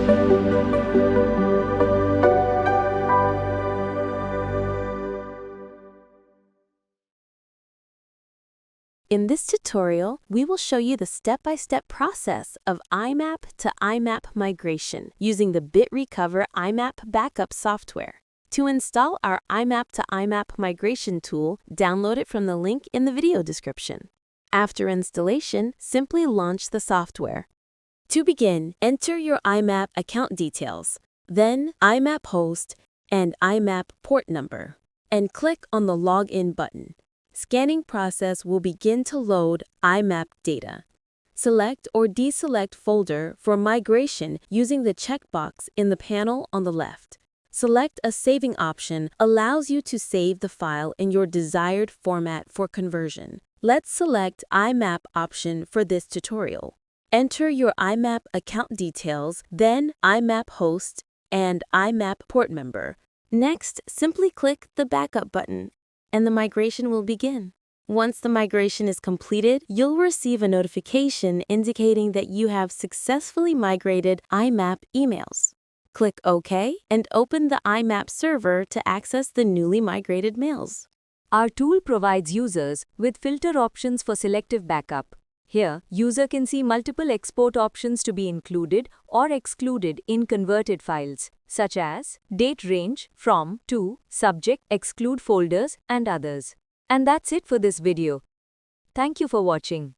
In this tutorial, we will show you the step-by-step process of IMAP to IMAP migration using the BitRecover IMAP Backup software. To install our IMAP to IMAP migration tool, download it from the link in the video description. After installation, simply launch the software. To begin, enter your IMAP account details, then IMAP host and IMAP port number, and click on the Login button. Scanning process will begin to load IMAP data. Select or deselect folder for migration using the checkbox in the panel on the left. Select a saving option allows you to save the file in your desired format for conversion. Let's select IMAP option for this tutorial. Enter your IMAP account details, then IMAP host and IMAP port number. Next, simply click the Backup button, and the migration will begin. Once the migration is completed, you'll receive a notification indicating that you have successfully migrated IMAP emails. Click OK and open the IMAP server to access the newly migrated mails. Our tool provides users with filter options for selective backup. Here, user can see multiple export options to be included or excluded in converted files, such as date range, from, to, subject, exclude folders, and others. And that's it for this video. Thank you for watching.